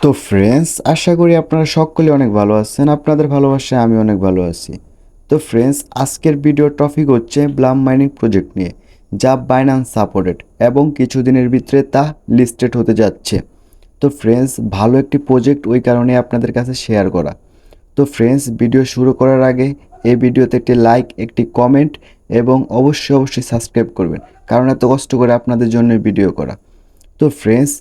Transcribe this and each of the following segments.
তো ফ্রেন্ডস, আশা করি আপনারা সকলে অনেক ভালো আছেন। আপনাদের ভালোবাসায় আমি অনেক ভালো আছি। তো ফ্রেন্ডস, আজকের ভিডিওর টপিক হচ্ছে ব্লাম মাইনিং প্রজেক্ট নিয়ে, যা বাইন্যান্স সাপোর্টেড এবং কিছুদিনের ভিতরে তা লিস্টেড হতে যাচ্ছে। তো ফ্রেন্ডস, ভালো একটি প্রজেক্ট, ওই কারণে আপনাদের কাছে শেয়ার করা। তো ফ্রেন্ডস, ভিডিও শুরু করার আগে এই ভিডিওতে একটি লাইক, একটি কমেন্ট এবং অবশ্যই সাবস্ক্রাইব করবেন, কারণ এত কষ্ট করে আপনাদের জন্য ভিডিও করা। তো ফ্রেন্ডস,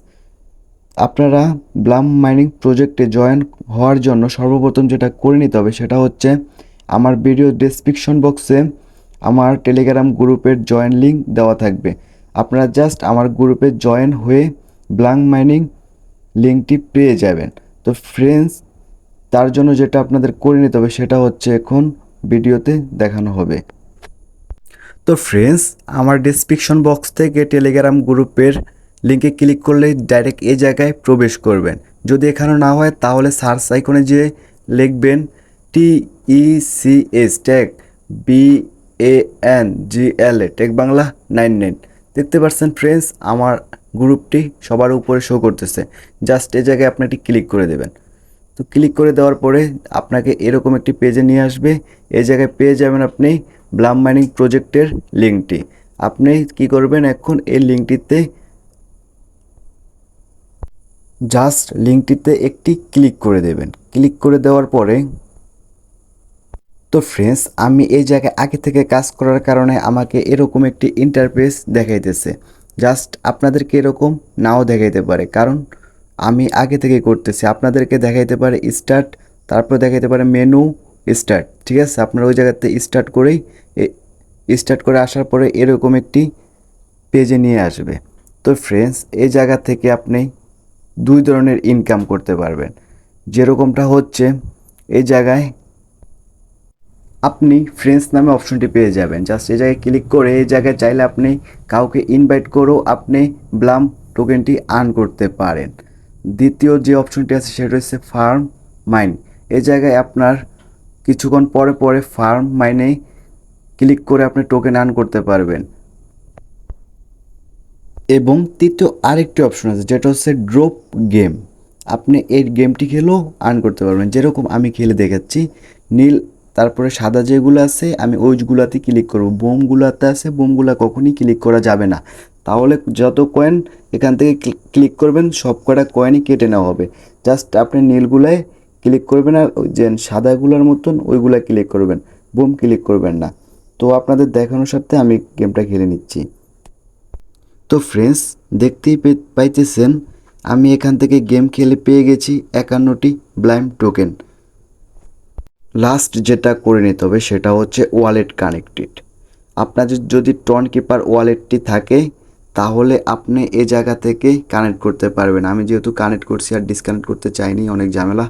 আপনারা ব্লাম মাইনিং প্রজেক্টে জয়েন হওয়ার জন্য সর্বপ্রথম যেটা করে নিতে হবে সেটা হচ্ছে আমার ভিডিও ডেসক্রিপশন বক্সে আমার টেলিগ্রাম গ্রুপের জয়েন লিঙ্ক দেওয়া থাকবে। আপনারা জাস্ট আমার গ্রুপে জয়েন হয়ে ব্লাম মাইনিং লিঙ্কটি পেয়ে যাবেন। তো ফ্রেন্ডস, তার জন্য যেটা আপনাদের করে নিতে হবে সেটা হচ্ছে এখন ভিডিওতে দেখানো হবে। তো ফ্রেন্ডস, আমার ডেসক্রিপশন বক্স থেকে টেলিগ্রাম গ্রুপের লিঙ্কে ক্লিক করলে ডাইরেক্ট এই জায়গায় প্রবেশ করবেন। যদি এখানে না হয় তাহলে সার্চ আইকনে যেয়ে লিখবেন TECS tag BANGLA tech Bangla 99। দেখতে পাচ্ছেন ফ্রেন্ডস, আমার গ্রুপটি সবার উপরে শো করতেছে। জাস্ট এই জায়গায় আপনি একটি ক্লিক করে দেবেন। তো ক্লিক করে দেওয়ার পরে আপনাকে এরকম একটি পেজে নিয়ে আসবে। এই জায়গায় পেয়ে যাবেন আপনি ব্লাম মাইনিং প্রজেক্টের লিঙ্কটি। আপনি কি করবেন, এখন এই লিঙ্কটিতে জাস্ট লিঙ্কটিতে একটি ক্লিক করে দেবেন। ক্লিক করে দেওয়ার পরে তো ফ্রেন্ডস, আমি এই জায়গায় আগে থেকে কাজ করার কারণে আমাকে এরকম একটি ইন্টারফেস দেখাইতেছে। জাস্ট আপনাদেরকে এরকম নাও দেখাইতে পারে, কারণ আমি আগে থেকে করতেছি। আপনাদেরকে দেখাইতে পারে স্টার্ট, তারপর দেখাইতে পারে মেনু স্টার্ট। ঠিক আছে, আপনারা ওই জায়গাতে স্টার্ট করে আসার পরে এরকম একটি পেজে নিয়ে আসবে। তো ফ্রেন্ডস, এই জায়গা থেকে আপনি দুই ধরনের ইনকাম করতে পারবেন। যেরকমটা হচ্ছে, এই জায়গায় আপনি ফ্রেন্ডস নামে অপশনটি পেয়ে যাবেন। জাস্ট এই জায়গায় ক্লিক করে এই জায়গায় চাইলে আপনি কাউকে ইনভাইট করেও আপনি ব্লাম টোকেনটি আর্ন করতে পারেন। দ্বিতীয় যে অপশনটি আছে সেটা হচ্ছে ফার্ম মাইন। এই জায়গায় আপনার কিছুক্ষণ পরে ফার্ম মাইনে ক্লিক করে আপনি টোকেন আর্ন করতে পারবেন। এবং তৃতীয় আরেকটি অপশন আছে যেটা হচ্ছে ড্রপ গেম। আপনি এই গেমটি খেলেও আর্ন করতে পারবেন। যেরকম আমি খেলে দেখাচ্ছি, নীল তারপরে সাদা যেগুলো আছে আমি ওইগুলাতে ক্লিক করব। বোমগুলোতে আছে, বোমগুলো কখনই ক্লিক করা যাবে না, তাহলে যত কয়েন এখান থেকে ক্লিক করবেন সব কটা কয়েনই কেটে নেওয়া হবে। জাস্ট আপনি নীলগুলায় ক্লিক করবেন আর ওই যে সাদাগুলোর মতন ওইগুলা ক্লিক করবেন, বোম ক্লিক করবেন না। তো আপনাদের দেখানোর সাথে আমি গেমটা খেলে নিচ্ছি। তো ফ্রেন্ডস, দেখতেই পাইতেছেন আমি এখান থেকে গেম খেলে পেয়ে গেছি 51টি ব্লাইম টোকেন। লাস্ট যেটা করে নিতে হবে সেটা হচ্ছে ওয়ালেট কানেক্টেড। আপনাদের যদি টন কিপার ওয়ালেটটি থাকে তাহলে আপনি এই জায়গা থেকে কানেক্ট করতে পারবেন। আমি যেহেতু কানেক্ট করছি আর ডিসকানেক্ট করতে চাইনি, অনেক ঝামেলা।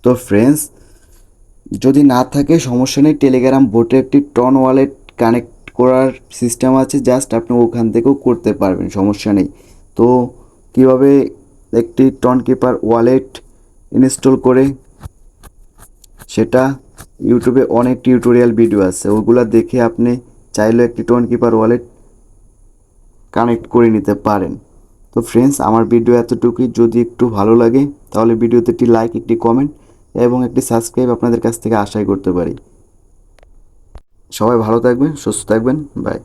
তো ফ্রেন্ডস, যদি না থাকে সমস্যা নেই, টেলিগ্রাম বোটে একটি টন ওয়ালেট কানেক্ট করার সিস্টেম আছে। জাস্ট আপনি ওখান থেকেও করতে পারবেন, সমস্যা নেই। তো কিভাবে একটি টন কিপার ওয়ালেট ইনস্টল করে সেটা ইউটিউবে অনেক টিউটোরিয়াল ভিডিও আছে, ওগুলো দেখে আপনি চাইলে একটি টোন কিপার ওয়ালেট কানেক্ট করে নিতে পারেন। তো ফ্রেন্ডস, আমার ভিডিও এতটুকুই। যদি একটু ভালো লাগে তাহলে ভিডিওতে একটি লাইক, একটি কমেন্ট এবং একটি সাবস্ক্রাইব আপনাদের কাছ থেকে আশাই করতে পারি। সবাই ভালো থাকবেন, সুস্থ থাকবেন, বাই।